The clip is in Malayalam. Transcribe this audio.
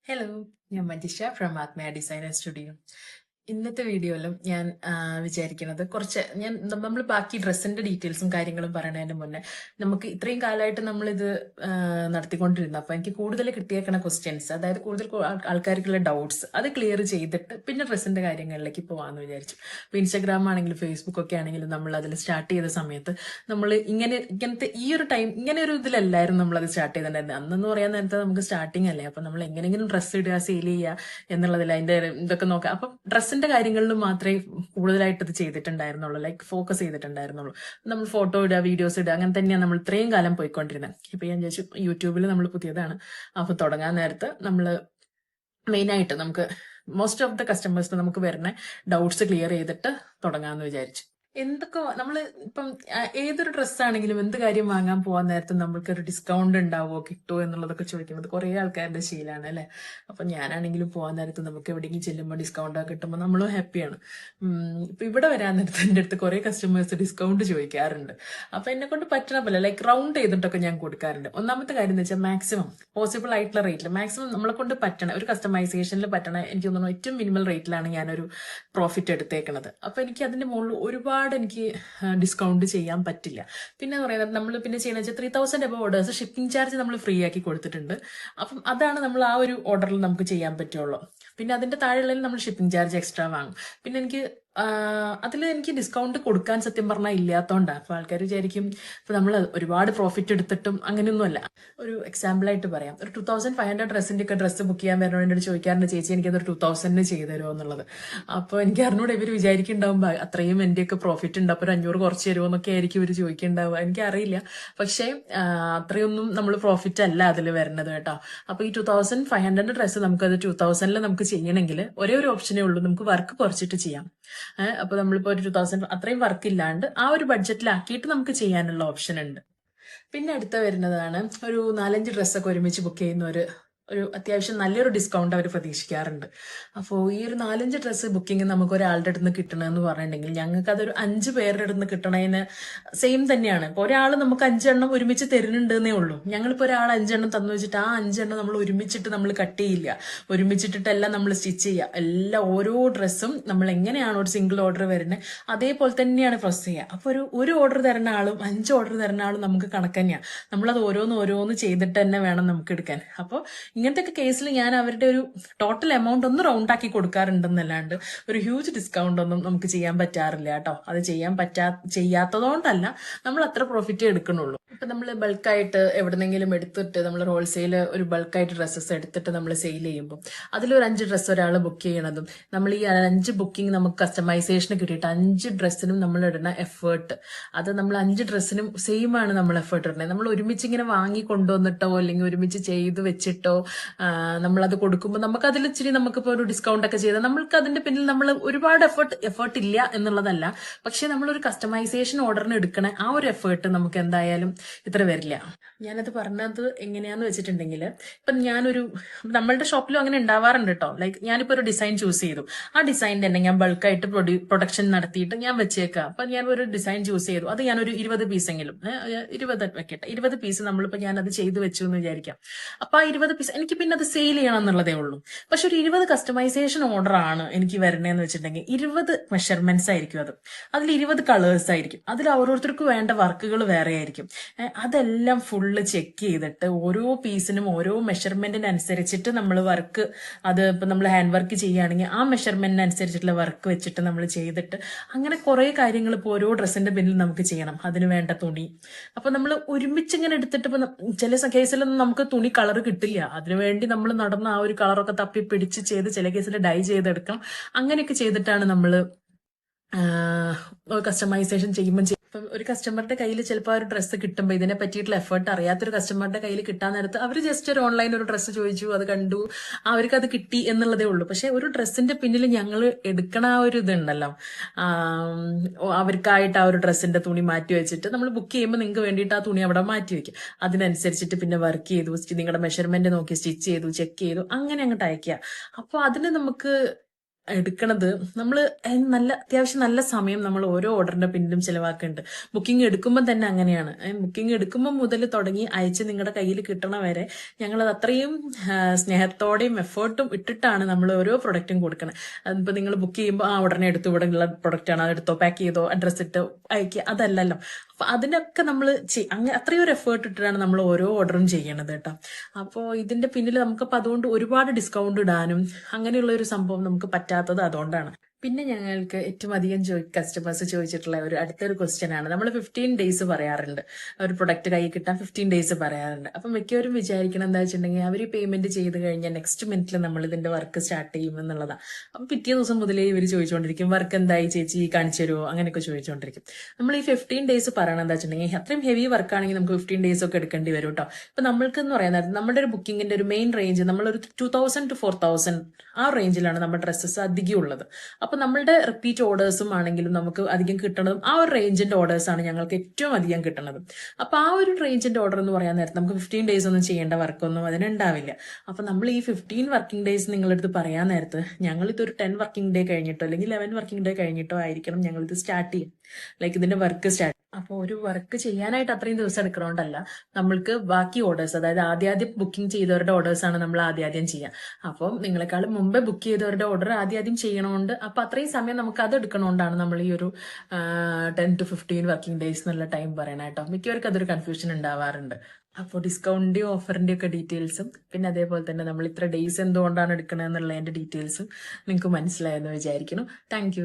ഹലോ, ഞാൻ മഞ്ജിഷ ഫ്രം ആത്മയ ഡിസൈനർ സ്റ്റുഡിയോ. ഇന്നത്തെ വീഡിയോയിലും ഞാൻ വിചാരിക്കുന്നത് നമ്മൾ ബാക്കി ഡ്രസ്സിന്റെ ഡീറ്റെയിൽസും കാര്യങ്ങളും പറയുന്നതിന് മുന്നേ നമുക്ക് ഇത്രയും കാലമായിട്ട് നമ്മളിത് നടത്തിക്കൊണ്ടിരുന്നു. അപ്പൊ എനിക്ക് കൂടുതൽ കിട്ടിയേക്കണ ക്വസ്റ്റ്യൻസ്, അതായത് കൂടുതൽ ആൾക്കാർക്കുള്ള ഡൗട്ട്സ് അത് ക്ലിയർ ചെയ്തിട്ട് പിന്നെ ഡ്രസ്സിന്റെ കാര്യങ്ങളിലേക്ക് പോകാമെന്ന് വിചാരിച്ചു. ഇപ്പൊ ഇൻസ്റ്റാഗ്രാം ആണെങ്കിലും ഫേസ്ബുക്ക് ഒക്കെ ആണെങ്കിലും നമ്മൾ അതിൽ സ്റ്റാർട്ട് ചെയ്ത സമയത്ത് നമ്മൾ ഇങ്ങനത്തെ ഈ ഒരു ടൈം ഇങ്ങനെ ഒരു ഇതിലല്ലായിരുന്നു നമ്മളത് സ്റ്റാർട്ട് ചെയ്തിട്ടുണ്ടായിരുന്നത്. അന്നെന്ന് പറയാൻ നേരത്തെ നമുക്ക് സ്റ്റാർട്ടിങ് അല്ലേ, അപ്പൊ നമ്മൾ എങ്ങനെയെങ്കിലും ഡ്രസ്സ് ഇടുക, സെയിൽ ചെയ്യുക എന്നുള്ളതിൽ അതിന്റെ ഇതൊക്കെ നോക്കാം. അപ്പൊ ഡ്രസ്സിന്റെ കാര്യങ്ങളിൽ മാത്രമേ കൂടുതലായിട്ട് ഇത് ചെയ്തിട്ടുണ്ടായിരുന്നുള്ളൂ, ലൈക്ക് ഫോക്കസ് ചെയ്തിട്ടുണ്ടായിരുന്നുള്ളൂ. നമ്മൾ ഫോട്ടോ ഇടുക, വീഡിയോസ് ഇടുക, അങ്ങനെ തന്നെയാണ് നമ്മൾ ഇത്രയും കാലം പോയിക്കൊണ്ടിരുന്നത്. ഇപ്പൊ ഞാൻ ചോദിച്ചു, യൂട്യൂബിൽ നമ്മൾ പുതിയതാണ്, അപ്പൊ തുടങ്ങാൻ നേരത്ത് നമ്മൾ മെയിനായിട്ട് നമുക്ക് മോസ്റ്റ് ഓഫ് ദ കസ്റ്റമേഴ്സ് നമുക്ക് വരുന്ന ഡൗട്ട്സ് ക്ലിയർ ചെയ്തിട്ട് തുടങ്ങാമെന്ന് വിചാരിച്ചു. എന്തൊക്കെ നമ്മൾ ഇപ്പം ഏതൊരു ഡ്രസ്സാണെങ്കിലും എന്ത് കാര്യം വാങ്ങാൻ പോകാൻ നേരത്തെ നമ്മൾക്ക് ഒരു ഡിസ്കൗണ്ട് ഉണ്ടാവുമോ, കിട്ടുമോ എന്നുള്ളതൊക്കെ ചോദിക്കുന്നത് കുറെ ആൾക്കാരുടെ ശീലമാണ് അല്ലെ. അപ്പൊ ഞാനാണെങ്കിലും പോകാൻ നേരത്ത് നമുക്ക് എവിടെയെങ്കിലും ചെല്ലുമ്പോൾ ഡിസ്കൗണ്ട് ഒക്കെ കിട്ടുമ്പോൾ നമ്മളും ഹാപ്പിയാണ്. ഇപ്പൊ ഇവിടെ വരാൻ നേരത്ത് എൻ്റെ അടുത്ത് കുറെ കസ്റ്റമേഴ്സ് ഡിസ്കൗണ്ട് ചോദിക്കാറുണ്ട്. അപ്പൊ എന്നെ കൊണ്ട് പറ്റണ പോലെ ലൈക്ക് റൗണ്ട് ചെയ്തിട്ടൊക്കെ ഞാൻ കൊടുക്കാറുണ്ട്. ഒന്നാമത്തെ കാര്യം എന്ന് വെച്ചാൽ മാക്സിമം പോസിബിൾ ആയിട്ടുള്ള റേറ്റിൽ മാക്സിമം നമ്മളെ കൊണ്ട് പറ്റണ ഒരു കസ്റ്റമൈസേഷനിൽ പറ്റണ എനിക്ക് തോന്നുന്നു ഏറ്റവും മിനിമൽ റേറ്റിലാണ് ഞാനൊരു പ്രോഫിറ്റ് എടുത്തേക്കണത്. അപ്പൊ എനിക്ക് അതിന്റെ മുകളിൽ ഒരുപാട് എനിക്ക് ഡിസ്കൗണ്ട് ചെയ്യാൻ പറ്റില്ല. പിന്നെ പറയുന്നത് നമ്മൾ പിന്നെ ചെയ്യുന്ന വെച്ചാൽ 3000 എബോ ഓർഡേഴ്സ് ഷിപ്പിംഗ് ചാർജ് നമ്മൾ ഫ്രീ ആക്കി കൊടുത്തിട്ടുണ്ട്. അപ്പം അതാണ് നമ്മൾ ആ ഒരു ഓർഡറിൽ നമുക്ക് ചെയ്യാൻ പറ്റുള്ളൂ. പിന്നെ അതിന്റെ താഴെയുള്ളതിൽ നമ്മൾ ഷിപ്പിംഗ് ചാർജ് എക്സ്ട്രാ വാങ്ങും. പിന്നെ അതിൽ എനിക്ക് ഡിസ്കൗണ്ട് കൊടുക്കാൻ സത്യം പറഞ്ഞാൽ ഇല്ലാത്തതുകൊണ്ടാണ്. അപ്പൊ ആൾക്കാർ വിചാരിക്കും ഇപ്പൊ നമ്മൾ ഒരുപാട് പ്രോഫിറ്റ് എടുത്തിട്ടും അങ്ങനെയൊന്നുമല്ല. ഒരു എക്സാമ്പിൾ ആയിട്ട് പറയാം, ഒരു 2500 ഡ്രസ്സിന്റെ ഒക്കെ ഡ്രസ്സ് ബുക്ക് ചെയ്യാൻ വരുന്നതിനോട് ചോദിക്കാറുണ്ട്, ചേച്ചി എനിക്കതൊരു 2000 ചെയ്തു തരുമോ എന്നുള്ളത്. അപ്പൊ എനിക്ക് അറിഞ്ഞൂടെ ഇവർ വിചാരിക്കുന്നുണ്ടാവും അത്രയും എന്റെയൊക്കെ പ്രോഫിറ്റ് ഉണ്ട്, അപ്പൊ ഒരു 500 കുറച്ച് തരുമോ എന്നൊക്കെ ആയിരിക്കും ഇവർ ചോദിക്കുന്നുണ്ടാവുക. എനിക്കറിയില്ല. പക്ഷേ അത്രയൊന്നും നമ്മൾ പ്രോഫിറ്റ് അല്ല അതിൽ വരുന്നത് കേട്ടോ. അപ്പൊ ഈ 2500 ഡ്രസ്സ് നമുക്കത് 2000 നമുക്ക് ചെയ്യണമെങ്കിൽ ഒരേ ഒരു ഓപ്ഷനേ ഉള്ളൂ, നമുക്ക് വർക്ക് കുറച്ചിട്ട് ചെയ്യാം. അപ്പൊ നമ്മളിപ്പോ ഒരു 2000 അത്രയും വർക്ക് ഇല്ലാണ്ട് ആ ഒരു ബഡ്ജറ്റിലാക്കിയിട്ട് നമുക്ക് ചെയ്യാനുള്ള ഓപ്ഷൻ ഉണ്ട്. പിന്നെ അടുത്ത വരുന്നതാണ് ഒരു 4-5 ഡ്രസ്സൊക്കെ ഒരുമിച്ച് ബുക്ക് ചെയ്യുന്ന ഒരു അത്യാവശ്യം നല്ലൊരു ഡിസ്കൗണ്ട് അവർ പ്രതീക്ഷിക്കാറുണ്ട്. അപ്പോൾ ഈ ഒരു 4-5 ഡ്രസ്സ് ബുക്കിംഗ് നമുക്ക് ഒരാളുടെ അടുത്ത് നിന്ന് കിട്ടണമെന്ന് പറഞ്ഞിട്ടുണ്ടെങ്കിൽ ഞങ്ങൾക്ക് അതൊരു 5 പേരുടെ അടുത്ത് നിന്ന് കിട്ടണതിന് സെയിം തന്നെയാണ്. ഇപ്പോൾ ഒരാൾ നമുക്ക് 5 എണ്ണം ഒരുമിച്ച് തരുന്നുണ്ടെന്നേ ഉള്ളൂ. ഞങ്ങളിപ്പോൾ ഒരാൾ 5 എണ്ണം തന്നു വെച്ചിട്ട് ആ 5 എണ്ണം നമ്മൾ ഒരുമിച്ചിട്ട് നമ്മൾ കട്ട് ചെയ്യില്ല, ഒരുമിച്ചിട്ടിട്ടെല്ലാം നമ്മൾ സ്റ്റിച്ച് ചെയ്യുക. എല്ലാം ഓരോ ഡ്രസ്സും നമ്മൾ എങ്ങനെയാണ് ഒരു സിംഗിൾ ഓർഡർ വരുന്നത് അതേപോലെ തന്നെയാണ് പ്രൊസസ് ചെയ്യുക. അപ്പോൾ ഒരു ഓർഡർ തരുന്ന ആളും 5 ഓർഡർ തരുന്ന ആളും നമുക്ക് കണക്ക് തന്നെയാണ്. നമ്മളത് ഓരോന്ന് ചെയ്തിട്ട് തന്നെ വേണം നമുക്ക് എടുക്കാൻ. അപ്പോൾ ഇങ്ങനത്തെ ഒക്കെ കേസിൽ ഞാൻ അവരുടെ ഒരു ടോട്ടൽ എമൗണ്ട് ഒന്ന് റൗണ്ട് ആക്കി കൊടുക്കാറുണ്ടെന്നല്ലാണ്ട് ഒരു ഹ്യൂജ് ഡിസ്കൗണ്ട് ഒന്നും നമുക്ക് ചെയ്യാൻ പറ്റാറില്ല കേട്ടോ. അത് ചെയ്യാത്തതുകൊണ്ടല്ല, നമ്മൾ അത്ര പ്രോഫിറ്റ് എടുക്കണുള്ളൂ. ഇപ്പൊ നമ്മൾ ബൾക്കായിട്ട് എവിടെന്നെങ്കിലും എടുത്തിട്ട് നമ്മൾ ഹോൾസെയിൽ ഒരു ബൾക്കായിട്ട് ഡ്രസ്സസ് എടുത്തിട്ട് നമ്മൾ സെയിൽ ചെയ്യുമ്പോൾ അതിലൊരു 5 ഡ്രസ്സ് ഒരാൾ ബുക്ക് ചെയ്യണതും നമ്മൾ ഈ 5 ബുക്കിംഗ് നമുക്ക് കസ്റ്റമൈസേഷന് കിട്ടിയിട്ട് 5 ഡ്രസ്സിനും നമ്മൾ ഇടുന്ന എഫേർട്ട്, അത് നമ്മൾ 5 ഡ്രസ്സിനും സെയിം ആണ് നമ്മൾ എഫേർട്ട് ഇടുന്നത്. നമ്മൾ ഒരുമിച്ച് ഇങ്ങനെ വാങ്ങി കൊണ്ടുവന്നിട്ടോ അല്ലെങ്കിൽ ഒരുമിച്ച് ചെയ്ത് വെച്ചിട്ടോ നമ്മളത് കൊടുക്കുമ്പോൾ നമുക്ക് അതിൽ ഇച്ചിരി നമുക്കിപ്പോൾ ഒരു ഡിസ്കൗണ്ട് ഒക്കെ ചെയ്താൽ നമ്മൾക്ക് അതിന്റെ പിന്നിൽ നമ്മൾ ഒരുപാട് എഫേർട്ട് ഇല്ല എന്നുള്ളതല്ല. പക്ഷെ നമ്മളൊരു കസ്റ്റമൈസേഷൻ ഓർഡറിന് എടുക്കണ ആ ഒരു എഫേർട്ട് നമുക്ക് എന്തായാലും ഇത്ര വരില്ല. ഞാനത് പറഞ്ഞത് എങ്ങനെയാന്ന് വെച്ചിട്ടുണ്ടെങ്കിൽ, ഇപ്പൊ നമ്മളുടെ ഷോപ്പിലും അങ്ങനെ ഉണ്ടാവാറുണ്ട് കേട്ടോ. ലൈക്ക് ഞാനിപ്പോ ഒരു ഡിസൈൻ ചൂസ് ചെയ്തു, ആ ഡിസൈൻ തന്നെ ഞാൻ ബൾക്കായിട്ട് പ്രൊഡക്ഷൻ നടത്തിയിട്ട് ഞാൻ വെച്ചേക്കാം. അപ്പൊ ഞാൻ ഒരു ഡിസൈൻ ചൂസ് ചെയ്തു, അത് ഞാനൊരു 20 പീസെങ്കിലും 20 വെക്കട്ടെ, 20 പീസ് നമ്മളിപ്പോ ഞാനത് ചെയ്തു വെച്ചു എന്ന് വിചാരിക്കാം. അപ്പൊ ആ 20 പീസ് എനിക്ക് പിന്നെ അത് സെയിൽ ചെയ്യണം എന്നുള്ളതേ ഉള്ളൂ. പക്ഷെ ഒരു 20 കസ്റ്റമൈസേഷൻ ഓർഡർ ആണ് എനിക്ക് വരണേന്ന് വെച്ചിട്ടുണ്ടെങ്കിൽ 20 മെഷർമെന്റ്സ് ആയിരിക്കും. അതിൽ 20 കളേഴ്സ് ആയിരിക്കും. അതിൽ ഓരോരുത്തർക്ക് വേണ്ട വർക്കുകൾ വേറെ ആയിരിക്കും. അതെല്ലാം ഫുള്ള് ചെക്ക് ചെയ്തിട്ട് ഓരോ പീസിനും ഓരോ മെഷർമെന്റിനനുസരിച്ചിട്ട് നമ്മൾ വർക്ക്, അത് ഇപ്പൊ നമ്മൾ ഹാൻഡ് വർക്ക് ചെയ്യുകയാണെങ്കിൽ ആ മെഷർമെന്റിനനുസരിച്ചിട്ടുള്ള വർക്ക് വെച്ചിട്ട് നമ്മൾ ചെയ്തിട്ട് അങ്ങനെ കുറെ കാര്യങ്ങൾ ഇപ്പോൾ ഓരോ ഡ്രസ്സിന്റെ പിന്നിൽ നമുക്ക് ചെയ്യണം. അതിന് വേണ്ട തുണി, അപ്പൊ നമ്മൾ ഒരുമിച്ച് ഇങ്ങനെ എടുത്തിട്ട് ഇപ്പൊ ചില കേസിലൊന്നും നമുക്ക് തുണി കളർ കിട്ടില്ല. അതിനുവേണ്ടി നമ്മൾ നടന്ന ആ ഒരു കളറൊക്കെ തപ്പി പിടിച്ച് ചെയ്ത് ചില കേസിൽ ഡൈ ചെയ്തെടുക്കണം. അങ്ങനെയൊക്കെ ചെയ്തിട്ടാണ് നമ്മൾ കസ്റ്റമൈസേഷൻ ചെയ്യുമ്പോൾ ഒരു കസ്റ്റമറുടെ കയ്യിൽ ചിലപ്പോൾ ഒരു ഡ്രസ്സ് കിട്ടുമ്പോൾ ഇതിനെ പറ്റിയിട്ടുള്ള എഫേർട്ട് അറിയാത്തൊരു കസ്റ്റമറുടെ കയ്യിൽ കിട്ടാൻ നേരത്ത് അവർ ജസ്റ്റ് ഒരു ഓൺലൈൻ ഒരു ഡ്രസ്സ് ചോദിച്ചു, അത് കണ്ടു, അവർക്ക് അത് കിട്ടി എന്നുള്ളതേ ഉള്ളൂ. പക്ഷെ ഒരു ഡ്രസ്സിന്റെ പിന്നിൽ ഞങ്ങൾ എടുക്കണ ആ ഒരു ഇതുണ്ടല്ലോ, അവർക്കായിട്ട് ആ ഒരു ഡ്രസ്സിന്റെ തുണി മാറ്റി വെച്ചിട്ട് നമ്മൾ ബുക്ക് ചെയ്യുമ്പോൾ നിങ്ങൾക്ക് വേണ്ടിയിട്ട് ആ തുണി അവിടെ മാറ്റി വെക്കും. അതിനനുസരിച്ചിട്ട് പിന്നെ വർക്ക് ചെയ്തു, നിങ്ങളുടെ മെഷർമെന്റ് നോക്കി സ്റ്റിച്ച് ചെയ്തു, ചെക്ക് ചെയ്തു, അങ്ങനെ അങ്ങോട്ട് അയക്കുക. അപ്പോൾ അതിന് നമുക്ക് എടുക്കണത് നമ്മൾ നല്ല അത്യാവശ്യം നല്ല സമയം നമ്മൾ ഓരോ ഓർഡറിന്റെ പിന്നിലും ചിലവാക്കുന്നുണ്ട്. ബുക്കിംഗ് എടുക്കുമ്പോൾ തന്നെ അങ്ങനെയാണ്. ബുക്കിംഗ് എടുക്കുമ്പോൾ മുതൽ തുടങ്ങി അയച്ച് നിങ്ങളുടെ കയ്യിൽ കിട്ടണ വരെ ഞങ്ങളത് അത്രയും സ്നേഹത്തോടെയും എഫേർട്ടും ഇട്ടിട്ടാണ് നമ്മൾ ഓരോ പ്രൊഡക്റ്റും കൊടുക്കുന്നത്. അതിപ്പോൾ നിങ്ങൾ ബുക്ക് ചെയ്യുമ്പോൾ ഉടനെ എടുത്തു, ഇവിടെ ഉള്ള പ്രൊഡക്റ്റാണ്, അതെടുത്തോ, പാക്ക് ചെയ്തോ, അഡ്രസ്സ് ഇട്ടോ അയക്കുക, അതല്ലല്ലോ. അപ്പൊ അതിനൊക്കെ നമ്മൾ അത്രയും ഒരു എഫേർട്ട് ഇട്ടിട്ടാണ് നമ്മൾ ഓരോ ഓർഡറും ചെയ്യണത് കേട്ടോ. അപ്പോൾ ഇതിന്റെ പിന്നിൽ നമുക്കപ്പോൾ അതുകൊണ്ട് ഒരുപാട് ഡിസ്കൗണ്ട് ഇടാനും അങ്ങനെയുള്ള ഒരു സംഭവം നമുക്ക് പറ്റാത്തത് അതുകൊണ്ടാണ്. പിന്നെ ഞങ്ങൾക്ക് ഏറ്റവും അധികം കസ്റ്റമേഴ്സ് ചോദിച്ചിട്ടുള്ള ഒരു അടുത്തൊരു ക്വസ്റ്റ്യൻ ആണ്. നമ്മൾ 15 ഡേയ്സ് പറയാറുണ്ട്, ഒരു പ്രൊഡക്റ്റ് കൈ കിട്ടാൻ 15 ഡേയ്സ് പറയാറുണ്ട്. അപ്പം മിക്കവരും വിചാരിക്കണം എന്താ വെച്ചിട്ടുണ്ടെങ്കിൽ അവർ പേയ്മെന്റ് ചെയ്ത് കഴിഞ്ഞാൽ നെക്സ്റ്റ് മിനിറ്റിൽ നമ്മൾ ഇതിന്റെ വർക്ക് സ്റ്റാർട്ട് ചെയ്യും എന്നുള്ളതാണ്. അപ്പം പിറ്റേ ദിവസം മുതലേ ഇവർ ചോദിച്ചുകൊണ്ടിരിക്കും, വർക്ക് എന്തായി ചേച്ചി, കാണിച്ചു തരുമോ, അങ്ങനെയൊക്കെ ചോദിച്ചുകൊണ്ടിരിക്കും. നമ്മൾ ഈ 15 ഡേയ്സ് പറയണത് എന്താ വെച്ചിട്ടുണ്ടെങ്കിൽ അത്രയും ഹെവി വർക്കാണെങ്കിൽ നമുക്ക് 15 ഡേയ്സ് ഒക്കെ എടുക്കേണ്ടി വരും കേട്ടോ. ഇപ്പൊ നമ്മൾക്ക് എന്ന് പറയുന്നത് നമ്മുടെ ഒരു ബുക്കിങ്ങിന്റെ ഒരു മെയിൻ റേഞ്ച് നമ്മളൊരു 2000 to 4000 ആ റേഞ്ചിലാണ് നമ്മുടെ ഡ്രസ്സസ് അധികം ഉള്ളത്. അപ്പൊ നമ്മളുടെ റിപ്പീറ്റ് ഓർഡേഴ്സും ആണെങ്കിലും നമുക്ക് അധികം കിട്ടുന്നതും ആ ഒരു റേഞ്ചിന്റെ ഓർഡേഴ്സ് ആണ് ഞങ്ങൾക്ക് ഏറ്റവും അധികം കിട്ടുന്നത്. അപ്പൊ ആ ഒരു റേഞ്ചിന്റെ ഓർഡർ എന്ന് പറയാൻ നേരത്തെ നമുക്ക് 15 ഡേയ്സ് ഒന്നും ചെയ്യേണ്ട വർക്കൊന്നും അതിനുണ്ടാവില്ല. അപ്പൊ നമ്മൾ ഈ 15 വർക്കിംഗ് ഡേയ്സ് നിങ്ങളടുത്ത് പറയാൻ നേരത്ത് ഞങ്ങൾ ഇതൊരു 10 വർക്കിംഗ് ഡേ കഴിഞ്ഞിട്ടോ അല്ലെങ്കിൽ 11 വർക്കിംഗ് ഡേ കഴിഞ്ഞിട്ടോ ആയിരിക്കണം ഞങ്ങൾ ഇത് സ്റ്റാർട്ട് ചെയ്യും, ലൈക്ക് ഇതിന്റെ വർക്ക് സ്റ്റാർട്ട്. അപ്പോൾ ഒരു വർക്ക് ചെയ്യാനായിട്ട് അത്രയും ദിവസം എടുക്കണോണ്ടല്ല, നമ്മൾക്ക് ബാക്കി ഓർഡേഴ്സ്, അതായത് ആദ്യം ബുക്കിംഗ് ചെയ്തവരുടെ ഓർഡേഴ്സ് ആണ് നമ്മൾ ആദ്യം ചെയ്യുക. അപ്പം നിങ്ങളെക്കാളും മുമ്പേ ബുക്ക് ചെയ്തവരുടെ ഓർഡർ ആദ്യം ചെയ്യണോണ്ട് അപ്പൊ അത്രയും സമയം നമുക്ക് അത് എടുക്കണോണ്ടാണ് നമ്മൾ ഈ ഒരു 10 to 15 വർക്കിംഗ് ഡേയ്സ് എന്നുള്ള ടൈം പറയണ കേട്ടോ. മിക്കവർക്ക് അതൊരു കൺഫ്യൂഷൻ ഉണ്ടാവാറുണ്ട്. അപ്പോൾ ഡിസ്കൗണ്ടിന്റെയും ഓഫറിന്റെയും ഒക്കെ ഡീറ്റെയിൽസും പിന്നെ അതേപോലെ തന്നെ നമ്മൾ ഇത്ര ഡേയ്സ് എന്തുകൊണ്ടാണ് എടുക്കണത് എന്നുള്ളതിന്റെ ഡീറ്റെയിൽസും നിങ്ങൾക്ക് മനസ്സിലായെന്ന് വിചാരിക്കുന്നു. Thank you.